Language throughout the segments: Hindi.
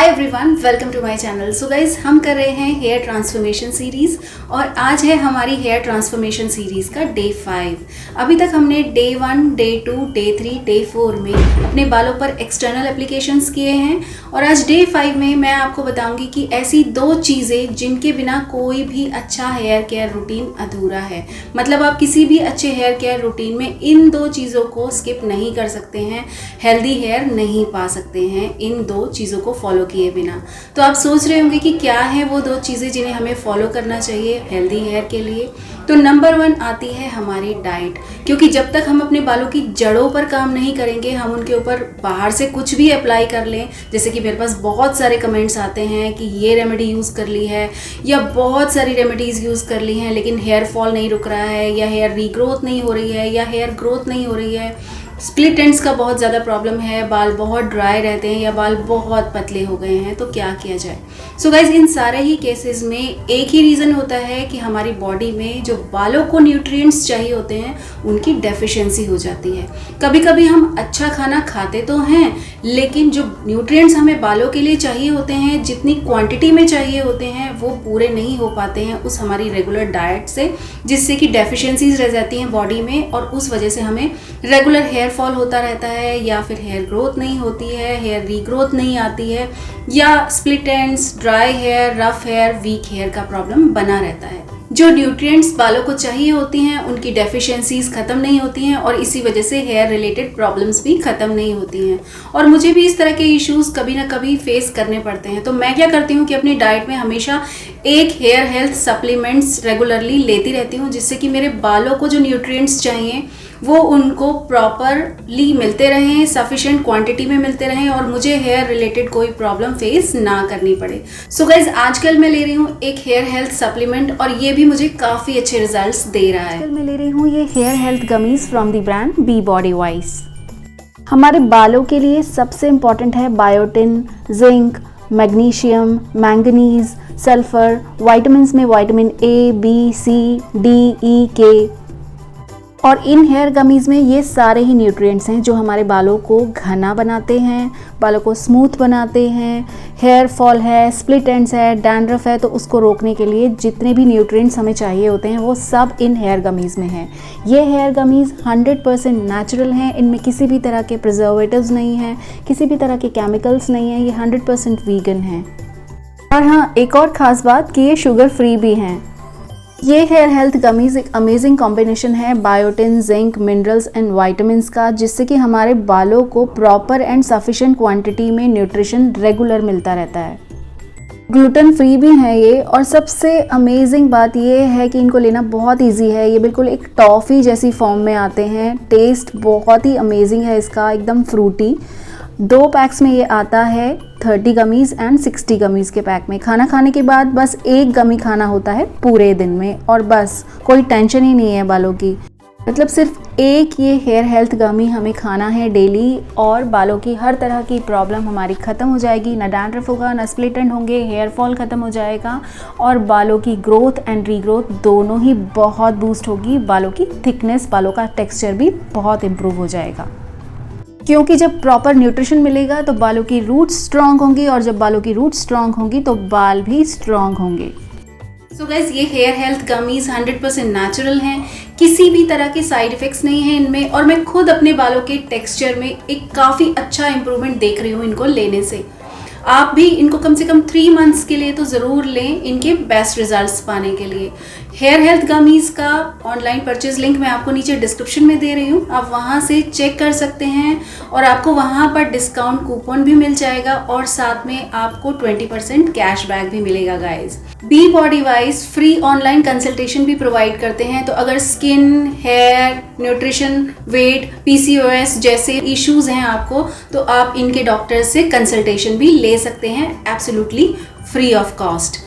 Hi everyone, welcome to my channel. So guys, हम कर रहे हैं हेयर ट्रांसफॉर्मेशन सीरीज़ और आज है हमारी हेयर ट्रांसफॉर्मेशन सीरीज़ का डे 5। अभी तक हमने डे 1, डे 2, डे 3, डे 4 में अपने बालों पर एक्सटर्नल एप्लीकेशंस किए हैं और आज डे 5 में मैं आपको बताऊंगी कि ऐसी 2 चीज़ें जिनके बिना कोई भी अच्छा हेयर केयर रूटीन अधूरा है। मतलब आप किसी भी अच्छे हेयर केयर रूटीन में इन 2 चीज़ों को स्किप नहीं कर सकते हैं, हेल्दी हेयर नहीं पा सकते हैं इन 2 चीज़ों को फॉलो किए बिना। तो आप सोच रहे होंगे कि क्या है वो 2 चीज़ें जिन्हें हमें फॉलो करना चाहिए हेल्दी हेयर के लिए। तो नंबर 1 आती है हमारी डाइट, क्योंकि जब तक हम अपने बालों की जड़ों पर काम नहीं करेंगे, हम उनके ऊपर बाहर से कुछ भी अप्लाई कर लें, जैसे कि मेरे पास बहुत सारे कमेंट्स आते हैं कि ये रेमेडी यूज़ कर ली है या बहुत सारी रेमेडीज़ यूज़ कर ली हैं लेकिन हेयर फॉल नहीं रुक रहा है, या हेयर रीग्रोथ नहीं हो रही है, या हेयर ग्रोथ नहीं हो रही है, स्प्लिट एंड्स का बहुत ज़्यादा प्रॉब्लम है, बाल बहुत ड्राई रहते हैं या बाल बहुत पतले हो गए हैं, तो क्या किया जाए। सो गाइज, इन सारे ही केसेस में एक ही रीज़न होता है कि हमारी बॉडी में जो बालों को न्यूट्रिएंट्स चाहिए होते हैं उनकी डेफिशिएंसी हो जाती है। कभी कभी हम अच्छा खाना खाते तो हैं लेकिन जो न्यूट्रिएंट्स हमें बालों के लिए चाहिए होते हैं, जितनी क्वांटिटी में चाहिए होते हैं, वो पूरे नहीं हो पाते हैं उस हमारी रेगुलर डाइट से, जिससे कि डेफिशिएंसीज रह जाती हैं बॉडी में और उस वजह से हमें रेगुलर हेयर फॉल होता रहता है, या फिर हेयर ग्रोथ नहीं होती है, हेयर रीग्रोथ नहीं आती है, या split ends, dry hair, rough hair, weak hair का प्रॉब्लम बना रहता है। जो न्यूट्रिएंट्स बालों को चाहिए होती हैं उनकी डेफिशिएंसीज ख़त्म नहीं होती हैं और इसी वजह से हेयर रिलेटेड प्रॉब्लम्स भी ख़त्म नहीं होती हैं। और मुझे भी इस तरह के इश्यूज़ कभी ना कभी फेस करने पड़ते हैं, तो मैं क्या करती हूँ कि अपनी डाइट में हमेशा एक हेयर हेल्थ सप्लीमेंट्स रेगुलरली लेती रहती हूँ, जिससे कि मेरे बालों को जो न्यूट्रिएंट्स चाहिए वो उनको प्रॉपरली मिलते रहें, सफिशिएंट क्वांटिटी में मिलते रहें और मुझे हेयर रिलेटेड कोई प्रॉब्लम फेस ना करनी पड़े। सो गाइज, आजकल मैं ले रही हूँ एक हेयर हेल्थ सप्लीमेंट और ये भी मुझे काफ़ी अच्छे रिजल्ट्स दे रहा है। आजकल मैं ले रही हूँ ये hair health gummies from the brand Be Bodywise. हमारे बालों के लिए सबसे इम्पॉर्टेंट है biotin, zinc, magnesium, manganese, sulphur, vitamins में vitamin A, B, C, D, E, K, और इन हेयर गमीज़ में ये सारे ही न्यूट्रिएंट्स हैं जो हमारे बालों को घना बनाते हैं, बालों को स्मूथ बनाते हैं। हेयर फॉल है, स्प्लिट एंड्स है, डैंड्रफ है, तो उसको रोकने के लिए जितने भी न्यूट्रिएंट्स हमें चाहिए होते हैं वो सब इन हेयर गमीज़ में हैं। ये हेयर गमीज़ 100% नेचुरल हैं, इनमें किसी भी तरह के प्रिजर्वेटिव्स नहीं हैं, किसी भी तरह के केमिकल्स नहीं हैं, ये 100% वीगन हैं। और हाँ, एक और ख़ास बात कि ये शुगर फ्री भी हैं। ये हेयर हेल्थ गमीज़ एक अमेजिंग कॉम्बिनेशन है biotin, zinc, minerals and vitamins का, जिससे कि हमारे बालों को प्रॉपर एंड सफिशिएंट क्वांटिटी में न्यूट्रिशन रेगुलर मिलता रहता है। ग्लूटेन फ्री भी है ये, और सबसे अमेजिंग बात ये है कि इनको लेना बहुत इजी है। ये बिल्कुल एक टॉफ़ी जैसी फॉर्म में आते हैं। टेस्ट बहुत ही अमेजिंग है इसका, एकदम फ्रूटी। 2 पैक्स में ये आता है, 30 गमीज़ एंड 60 गमीज़ के पैक में। खाना खाने के बाद बस 1 गमी खाना होता है पूरे दिन में और बस कोई टेंशन ही नहीं है बालों की। मतलब सिर्फ एक ये हेयर हेल्थ गमी हमें खाना है डेली और बालों की हर तरह की प्रॉब्लम हमारी ख़त्म हो जाएगी। ना डैंड्रफ होगा, ना स्प्लिट एंड होंगे, हेयर फॉल ख़त्म हो जाएगा और बालों की ग्रोथ एंड रीग्रोथ दोनों ही बहुत बूस्ट होगी। बालों की थिकनेस, बालों का टेक्स्चर भी बहुत इम्प्रूव हो जाएगा, क्योंकि जब प्रॉपर न्यूट्रिशन मिलेगा तो बालों की रूट्स स्ट्रांग होंगी और जब बालों की रूट्स स्ट्रांग होंगी तो बाल भी स्ट्रांग होंगे। सो गाइज, ये हेयर हेल्थ गमीज़ 100% नेचुरल हैं, किसी भी तरह के साइड इफ़ेक्ट्स नहीं हैं इनमें और मैं खुद अपने बालों के टेक्सचर में एक काफ़ी अच्छा इंप्रूवमेंट देख रही हूँ इनको लेने से। आप भी इनको कम से कम 3 मंथ्स के लिए तो ज़रूर लें इनके बेस्ट रिजल्ट्स पाने के लिए। हेयर हेल्थ गमीज़ का ऑनलाइन परचेज लिंक मैं आपको नीचे डिस्क्रिप्शन में दे रही हूँ, आप वहाँ से चेक कर सकते हैं और आपको वहाँ पर डिस्काउंट कूपन भी मिल जाएगा और साथ में आपको 20% कैशबैक भी मिलेगा guys. Be bodywise free online consultation भी प्रोवाइड करते हैं, तो अगर skin, hair, nutrition, weight, PCOS जैसे इश्यूज़ हैं आपको, तो आप इनके डॉक्टर से कंसल्टेशन भी ले सकते हैं absolutely free of cost.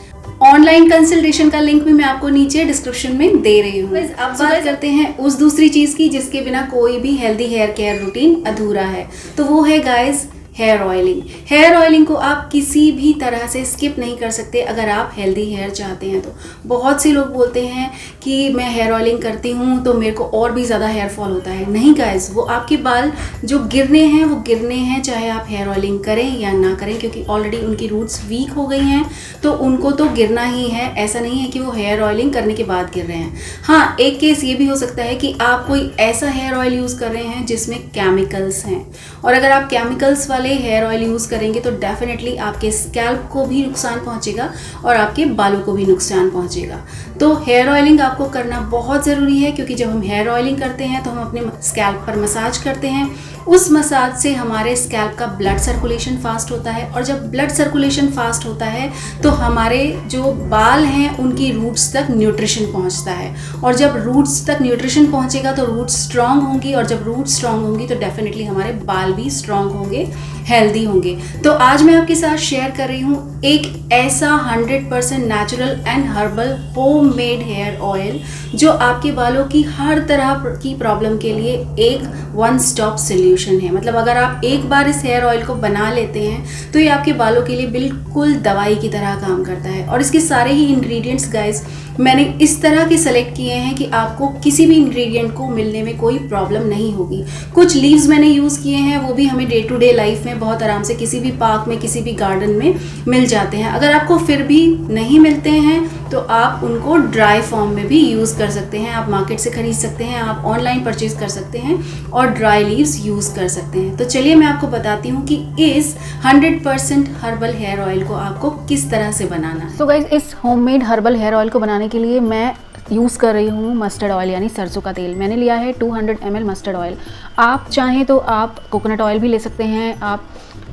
Online consultation का लिंक भी मैं आपको नीचे डिस्क्रिप्शन में दे रही हूँ। अब बात करते हैं उस दूसरी चीज़ की जिसके बिना कोई भी हेल्दी हेयर केयर रूटीन अधूरा है, तो वो है guys hair oiling. Hair oiling को आप किसी भी तरह से स्किप नहीं कर सकते अगर आप हेल्दी हेयर चाहते हैं तो। बहुत से लोग बोलते हैं कि मैं हेयर ऑयलिंग करती हूँ तो मेरे को और भी ज़्यादा हेयर फॉल होता है। नहीं गाइस, वो आपके बाल जो गिरने हैं वो गिरने हैं, चाहे आप हेयर ऑयलिंग करें या ना करें, क्योंकि ऑलरेडी उनकी रूट्स वीक हो गई हैं तो उनको तो गिरना ही है। ऐसा नहीं है कि वो हेयर ऑयलिंग करने के बाद गिर रहे हैं। हाँ, एक केस ये भी हो सकता है कि आप कोई ऐसा हेयर ऑयल यूज़ कर रहे हैं जिसमें केमिकल्स हैं, और अगर आप केमिकल्स वाले हेयर ऑयल यूज़ करेंगे तो डेफिनेटली आपके स्कैल्प को भी नुकसान पहुंचेगा और आपके बालों को भी नुकसान पहुंचेगा। तो हेयर ऑयलिंग आपको करना बहुत ज़रूरी है, क्योंकि जब हम हेयर ऑयलिंग करते हैं तो हम अपने स्कैल्प पर मसाज करते हैं। उस मसाज से हमारे स्कैल्प का ब्लड सर्कुलेशन फास्ट होता है, और जब ब्लड सर्कुलेशन फास्ट होता है तो हमारे जो बाल हैं उनकी रूट्स तक न्यूट्रिशन पहुंचता है, और जब रूट्स तक न्यूट्रिशन पहुंचेगा तो रूट्स स्ट्रांग होंगी, और जब रूट्स स्ट्रांग होंगी तो डेफिनेटली हमारे बाल भी स्ट्रांग होंगे, हेल्दी होंगे। तो आज मैं आपके साथ शेयर कर रही हूँ एक ऐसा 100% natural and herbal homemade hair oil जो आपके बालों की हर तरह की प्रॉब्लम के लिए एक वन स्टॉप सोल्यूशन है। मतलब अगर आप एक बार इस हेयर ऑयल को बना लेते हैं तो ये आपके बालों के लिए बिल्कुल दवाई की तरह काम करता है। और इसके सारे ही इंग्रेडिएंट्स गाइस मैंने इस तरह के सेलेक्ट किए हैं कि आपको किसी भी इंग्रेडिएंट को मिलने में कोई प्रॉब्लम नहीं होगी। कुछ लीव्स मैंने यूज़ किए हैं, वो भी हमें डे टू डे लाइफ में बहुत आराम से किसी भी पार्क में, किसी भी गार्डन में मिल जाते हैं। अगर आपको फिर भी नहीं मिलते हैं तो आप उनको ड्राई फॉर्म में भी यूज़ कर सकते हैं। आप मार्केट से खरीद सकते हैं, आप ऑनलाइन परचेज कर सकते हैं और ड्राई लीव्स यूज़ कर सकते हैं। तो चलिए मैं आपको बताती हूँ कि इस 100% हर्बल हेयर ऑयल को आपको किस तरह से बनाना है। सो गाइज, इस होममेड हर्बल हेयर ऑयल को बनाने के लिए मैं यूज़ कर रही हूँ मस्टर्ड ऑयल यानी सरसों का तेल। मैंने लिया है 200 ml मस्टर्ड ऑयल। आप चाहें तो आप कोकोनट ऑयल भी ले सकते हैं, आप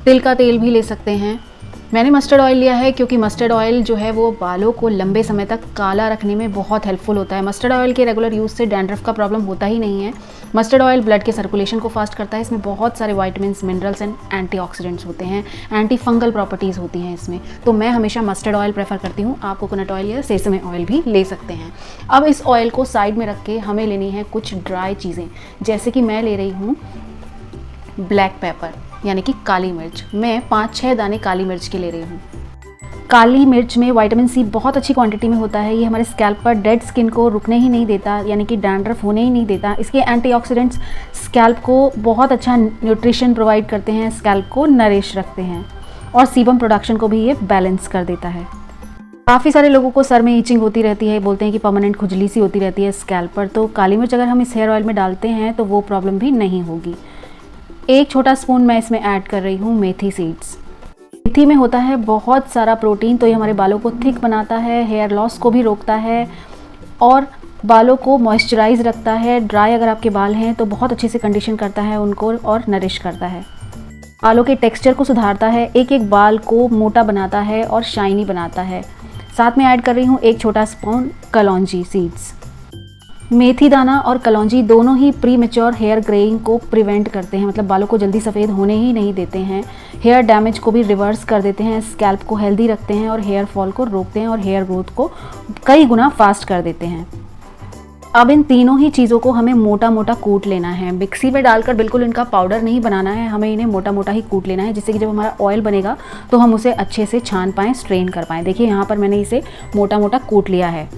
तिल का तेल भी ले सकते हैं। मैंने मस्टर्ड ऑयल लिया है क्योंकि मस्टर्ड ऑयल जो है वो बालों को लंबे समय तक काला रखने में बहुत हेल्पफुल होता है। मस्टर्ड ऑयल के रेगुलर यूज़ से डैंड्रफ का प्रॉब्लम होता ही नहीं है। मस्टर्ड ऑयल ब्लड के सर्कुलेशन को फास्ट करता है। इसमें बहुत सारे विटामिन्स, मिनरल्स एंड एंटीऑक्सीडेंट्स होते हैं, एंटी फंगल प्रॉपर्टीज़ होती हैं इसमें। तो मैं हमेशा मस्टर्ड ऑयल प्रेफर करती हूँ। आप कोकोनट ऑयल या सेसमे ऑयल भी ले सकते हैं। अब इस ऑयल को साइड में रख के हमें लेनी है कुछ ड्राई चीज़ें, जैसे कि मैं ले रही हूँ ब्लैक पेपर यानी कि काली मिर्च। मैं 5-6 दाने काली मिर्च के ले रही हूँ। काली मिर्च में विटामिन सी बहुत अच्छी क्वांटिटी में होता है। ये हमारे स्कैल्प पर डेड स्किन को रुकने ही नहीं देता, यानी कि डैंड्रफ होने ही नहीं देता। इसके एंटीऑक्सीडेंट्स स्कैल्प को बहुत अच्छा न्यूट्रिशन प्रोवाइड करते हैं, स्कैल्प को नरिश रखते हैं, और सीबम प्रोडक्शन को भी ये बैलेंस कर देता है। काफ़ी सारे लोगों को सर में ईचिंग होती रहती है, बोलते हैं कि परमानेंट खुजली सी होती रहती है स्कैल्प पर। तो काली मिर्च अगर हम इस हेयर ऑयल में डालते हैं तो वो प्रॉब्लम भी नहीं होगी। 1 छोटा स्पून मैं इसमें ऐड कर रही हूँ मेथी सीड्स। मेथी में होता है बहुत सारा प्रोटीन, तो ये हमारे बालों को थिक बनाता है, हेयर लॉस को भी रोकता है और बालों को मॉइस्चराइज रखता है। ड्राई अगर आपके बाल हैं तो बहुत अच्छे से कंडीशन करता है उनको और नरिश करता है। बालों के टेक्सचर को सुधारता है, एक एक बाल को मोटा बनाता है और शाइनी बनाता है। साथ में ऐड कर रही हूँ 1 छोटा स्पून कलौंजी सीड्स। मेथी दाना और कलौंजी दोनों ही प्री मैच्योर हेयर ग्रेइंग को प्रिवेंट करते हैं, मतलब बालों को जल्दी सफ़ेद होने ही नहीं देते हैं। हेयर डैमेज को भी रिवर्स कर देते हैं, स्कैल्प को हेल्दी रखते हैं और हेयर फॉल को रोकते हैं और हेयर ग्रोथ को कई गुना फास्ट कर देते हैं। अब इन तीनों ही चीज़ों को हमें मोटा मोटा कूट लेना है। मिक्सी में डालकर बिल्कुल इनका पाउडर नहीं बनाना है, हमें इन्हें मोटा मोटा ही कूट लेना है, जिससे कि जब हमारा ऑयल बनेगा तो हम उसे अच्छे से छान पाएँ, स्ट्रेन कर पाएँ। देखिए यहाँ पर मैंने इसे मोटा मोटा कूट लिया है।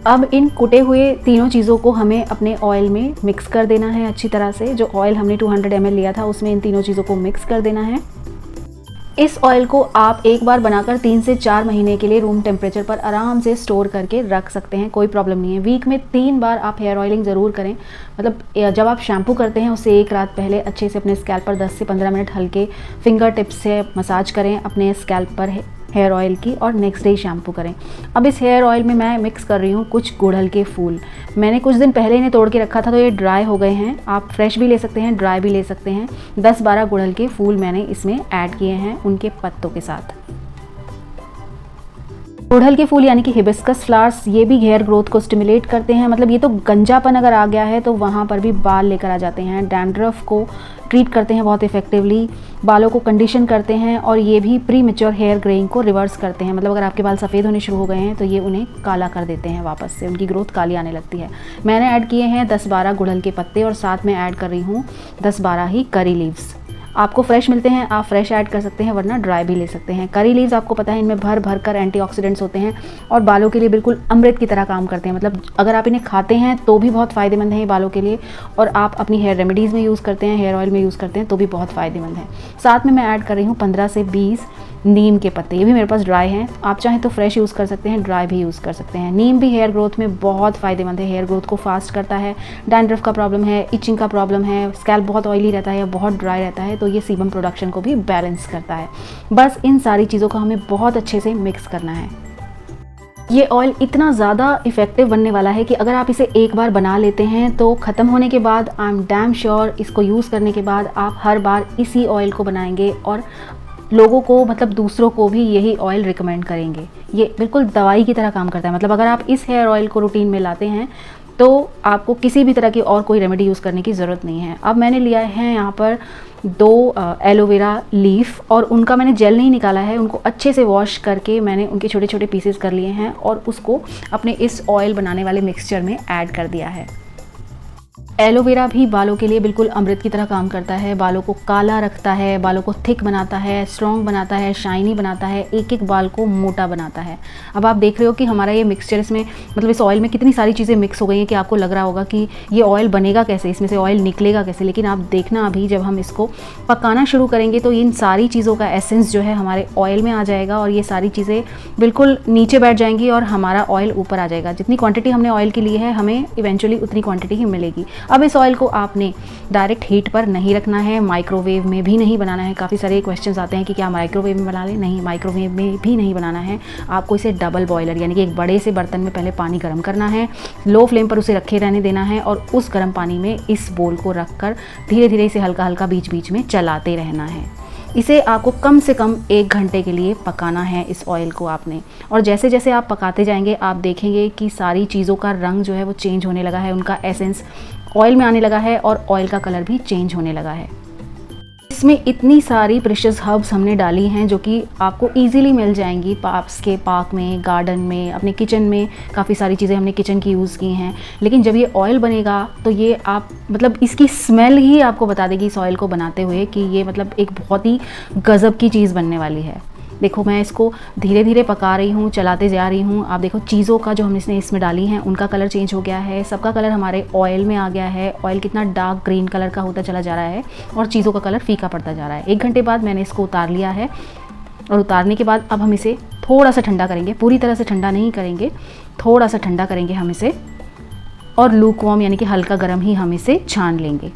अब इन कुटे हुए तीनों चीज़ों को हमें अपने ऑयल में मिक्स कर देना है अच्छी तरह से। जो ऑयल हमने 200 ml लिया था उसमें इन तीनों चीज़ों को मिक्स कर देना है। इस ऑयल को आप एक बार बनाकर 3 से 4 महीने के लिए रूम टेम्परेचर पर आराम से स्टोर करके रख सकते हैं, कोई प्रॉब्लम नहीं है। वीक में 3 बार आप हेयर ऑयलिंग ज़रूर करें। मतलब जब आप शैम्पू करते हैं उससे 1 रात पहले अच्छे से अपने स्कैल्प पर 10 से 15 मिनट हल्के फिंगर टिप्स से मसाज करें अपने स्कैल्प पर हेयर ऑयल की, और नेक्स्ट डे शैम्पू करें। अब इस हेयर ऑयल में मैं मिक्स कर रही हूँ कुछ गुड़हल के फूल। मैंने कुछ दिन पहले इन्हें तोड़ के रखा था तो ये ड्राई हो गए हैं। आप फ्रेश भी ले सकते हैं, ड्राई भी ले सकते हैं। 10-12 गुड़हल के फूल मैंने इसमें ऐड किए हैं उनके पत्तों के साथ। गुड़हल के फूल यानी कि हिबिस्कस फ्लावर्स, ये भी हेयर ग्रोथ को स्टिमुलेट करते हैं। मतलब ये तो गंजापन अगर आ गया है तो वहाँ पर भी बाल लेकर आ जाते हैं। डैंड्रफ को ट्रीट करते हैं बहुत इफेक्टिवली, बालों को कंडीशन करते हैं, और ये भी प्री मैच्योर हेयर ग्रेइंग को रिवर्स करते हैं। मतलब अगर आपके बाल सफ़ेद होने शुरू हो गए हैं तो ये उन्हें काला कर देते हैं, वापस से उनकी ग्रोथ काली आने लगती है। मैंने ऐड किए हैं 10-12 गुड़हल के पत्ते और साथ में ऐड कर रही हूँ 10-12 ही करी लीव्स। आपको फ्रेश मिलते हैं आप फ्रेश ऐड कर सकते हैं, वरना ड्राई भी ले सकते हैं। करी लीव्स आपको पता है इनमें भर भर कर एंटीऑक्सीडेंट्स होते हैं और बालों के लिए बिल्कुल अमृत की तरह काम करते हैं। मतलब अगर आप इन्हें खाते हैं तो भी बहुत फ़ायदेमंद है ये बालों के लिए, और आप अपनी हेयर रेमेडीज़ में यूज़ करते हैं, हेयर ऑयल में यूज़ करते हैं तो भी बहुत फ़ायदेमंद है। साथ में मैं ऐड कर रही हूँ 15 से 20 नीम के पत्ते। ये भी मेरे पास ड्राई हैं, आप चाहें तो फ्रेश यूज़ कर सकते हैं, ड्राई भी यूज़ कर सकते हैं। नीम भी हेयर ग्रोथ में बहुत फ़ायदेमंद है, हेयर ग्रोथ को फास्ट करता है। डैंड्रफ का प्रॉब्लम है, इचिंग का प्रॉब्लम है, स्कैल्प बहुत ऑयली रहता है या बहुत ड्राई रहता है, तो ये सीबम प्रोडक्शन को भी बैलेंस करता है। बस इन सारी चीज़ों को हमें बहुत अच्छे से मिक्स करना है। ये ऑयल इतना ज़्यादा इफ़ेक्टिव बनने वाला है कि अगर आप इसे एक बार बना लेते हैं तो ख़त्म होने के बाद आई एम डैम श्योर इसको यूज़ करने के बाद आप हर बार इसी ऑयल को बनाएंगे और लोगों को, मतलब दूसरों को भी यही ऑयल रिकमेंड करेंगे। ये बिल्कुल दवाई की तरह काम करता है। मतलब अगर आप इस हेयर ऑयल को रूटीन में लाते हैं तो आपको किसी भी तरह की और कोई रेमेडी यूज़ करने की ज़रूरत नहीं है। अब मैंने लिया है यहाँ पर 2 एलोवेरा लीफ और उनका मैंने जेल नहीं निकाला है, उनको अच्छे से वॉश करके मैंने उनके छोटे छोटे पीसेस कर लिए हैं और उसको अपने इस ऑयल बनाने वाले मिक्सचर में ऐड कर दिया है। एलोवेरा भी बालों के लिए बिल्कुल अमृत की तरह काम करता है, बालों को काला रखता है, बालों को थिक बनाता है, स्ट्रॉन्ग बनाता है, शाइनी बनाता है, एक एक बाल को मोटा बनाता है। अब आप देख रहे हो कि हमारा ये मिक्सचर, इसमें मतलब इस ऑयल में कितनी सारी चीज़ें मिक्स हो गई हैं कि आपको लग रहा होगा कि ये ऑयल बनेगा कैसे, इसमें से ऑयल निकलेगा कैसे, लेकिन आप देखना अभी जब हम इसको पकाना शुरू करेंगे तो इन सारी चीज़ों का एसेंस जो है हमारे ऑयल में आ जाएगा और ये सारी चीज़ें बिल्कुल नीचे बैठ जाएंगी और हमारा ऑयल ऊपर आ जाएगा। जितनी क्वांटिटी हमने ऑयल की ली है हमें इवेंचुअली उतनी क्वांटिटी ही मिलेगी। अब इस ऑयल को आपने डायरेक्ट हीट पर नहीं रखना है, माइक्रोवेव में भी नहीं बनाना है। काफ़ी सारे क्वेश्चंस आते हैं कि क्या माइक्रोवेव में बना लें, नहीं, माइक्रोवेव में भी नहीं बनाना है। आपको इसे डबल बॉयलर यानी कि एक बड़े से बर्तन में पहले पानी गर्म करना है, लो फ्लेम पर उसे रखे रहने देना है और उस गर्म पानी में इस बोल को रख कर धीरे धीरे इसे हल्का हल्का बीच बीच में चलाते रहना है। इसे आपको कम से कम 1 घंटे के लिए पकाना है इस ऑयल को आपने। और जैसे जैसे आप पकाते जाएंगे आप देखेंगे कि सारी चीज़ों का रंग जो है वो चेंज होने लगा है, उनका एसेंस ऑयल में आने लगा है और ऑयल का कलर भी चेंज होने लगा है। इसमें इतनी सारी प्रेशियस हर्ब्स हमने डाली हैं जो कि आपको इजीली मिल जाएंगी आपके पार्क में, गार्डन में, अपने किचन में। काफ़ी सारी चीज़ें हमने किचन की यूज़ की हैं, लेकिन जब ये ऑयल बनेगा तो ये आप मतलब इसकी स्मेल ही आपको बता देगी इस ऑयल को बनाते हुए कि ये मतलब एक बहुत ही गज़ब की चीज़ बनने वाली है। देखो मैं इसको धीरे धीरे पका रही हूँ, चलाते जा रही हूँ। आप देखो चीज़ों का जो हमने इसमें डाली हैं उनका कलर चेंज हो गया है, सबका कलर हमारे ऑयल में आ गया है। ऑयल कितना डार्क ग्रीन कलर का होता चला जा रहा है और चीज़ों का कलर फीका पड़ता जा रहा है। 1 घंटे बाद मैंने इसको उतार लिया है और उतारने के बाद अब हम इसे थोड़ा सा ठंडा करेंगे, पूरी तरह से ठंडा नहीं करेंगे, थोड़ा सा ठंडा करेंगे हम इसे और लूकवार्म यानी कि हल्का गर्म ही हम इसे छान लेंगे।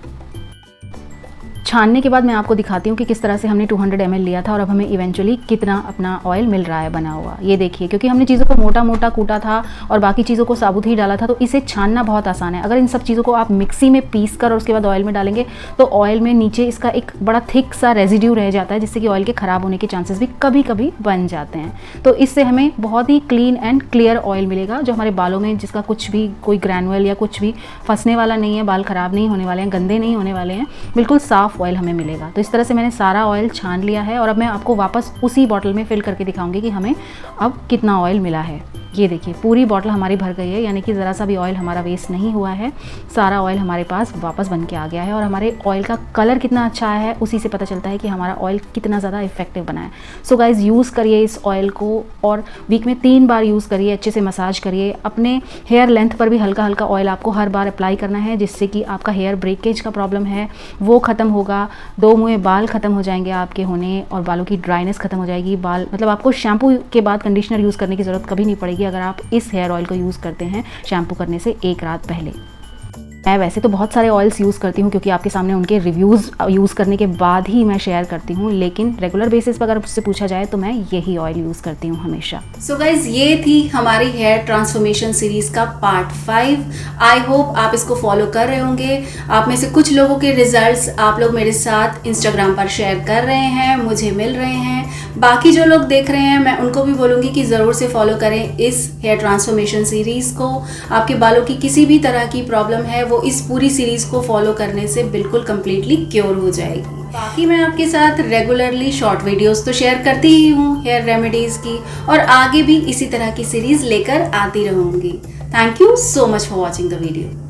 छानने के बाद मैं आपको दिखाती हूँ कि किस तरह से हमने 200 ml लिया था और अब हमें इवेंचुअली कितना अपना ऑयल मिल रहा है बना हुआ। ये देखिए, क्योंकि हमने चीज़ों को मोटा मोटा कूटा था और बाकी चीज़ों को साबुत ही डाला था तो इसे छानना बहुत आसान है। अगर इन सब चीज़ों को आप मिक्सी में पीस कर और उसके बाद ऑयल में डालेंगे तो ऑयल में नीचे इसका एक बड़ा थिक सा रेजिड्यू रह जाता है, जिससे कि ऑयल के ख़राब होने के चांसेस भी कभी कभी बन जाते हैं। तो इससे हमें बहुत ही क्लीन एंड क्लियर ऑयल मिलेगा जो हमारे बालों में, जिसका कुछ भी कोई ग्रैनुअल या कुछ भी फंसने वाला नहीं है, बाल ख़राब नहीं होने वाले हैं, गंदे नहीं होने वाले हैं, बिल्कुल साफ़ ऑयल हमें मिलेगा। तो इस तरह से मैंने सारा ऑयल छान लिया है और अब मैं आपको वापस उसी बॉटल में फिल करके दिखाऊंगी कि हमें अब कितना ऑयल मिला है। ये देखिए पूरी बॉटल हमारी भर गई है, यानी कि ज़रा सा भी ऑयल हमारा वेस्ट नहीं हुआ है। सारा ऑयल हमारे पास वापस बन के आ गया है और हमारे ऑयल का कलर कितना अच्छा आया है उसी से पता चलता है कि हमारा ऑयल कितना ज़्यादा इफेक्टिव बना है। सो गाइज़, यूज़ करिए इस ऑयल को और वीक में 3 बार यूज़ करिए, अच्छे से मसाज करिए। अपने हेयर लेंथ पर भी हल्का हल्का ऑयल आपको हर बार अप्लाई करना है, जिससे कि आपका हेयर ब्रेकेज का प्रॉब्लम है वो ख़त्म होगा, 2 मुँहे बाल ख़त्म हो जाएंगे आपके होने और बालों की ड्राइनेस ख़त्म हो जाएगी। बाल मतलब आपको शैम्पू के बाद कंडीशनर यूज़ करने की ज़रूरत कभी नहीं पड़ेगी अगर आप इस हेयर ऑयल को यूज़ करते हैं शैम्पू करने से 1 रात पहले। मैं वैसे तो बहुत सारे ऑयल्स यूज़ करती हूँ क्योंकि आपके सामने उनके रिव्यूज़ यूज़ करने के बाद ही मैं शेयर करती हूँ, लेकिन रेगुलर बेसिस पर अगर मुझसे पूछा जाए तो मैं यही ऑयल यूज़ करती हूँ हमेशा। सो गाइज, ये थी हमारी हेयर ट्रांसफॉर्मेशन सीरीज़ का पार्ट 5। आई होप आप इसको फॉलो कर रहे होंगे। आप में से कुछ लोगों के रिजल्ट्स आप लोग मेरे साथ इंस्टाग्राम पर शेयर कर रहे हैं, मुझे मिल रहे हैं। बाकी जो लोग देख रहे हैं मैं उनको भी बोलूँगी कि ज़रूर से फॉलो करें इस हेयर ट्रांसफॉर्मेशन सीरीज़ को। आपके बालों की किसी भी तरह की प्रॉब्लम है वो इस पूरी सीरीज़ को फॉलो करने से बिल्कुल कंप्लीटली क्योर हो जाएगी। बाकी मैं आपके साथ रेगुलरली शॉर्ट वीडियोस तो शेयर करती ही हूँ हेयर रेमेडीज़ की, और आगे भी इसी तरह की सीरीज़ लेकर आती रहूँगी। Thank you so much for watching the video.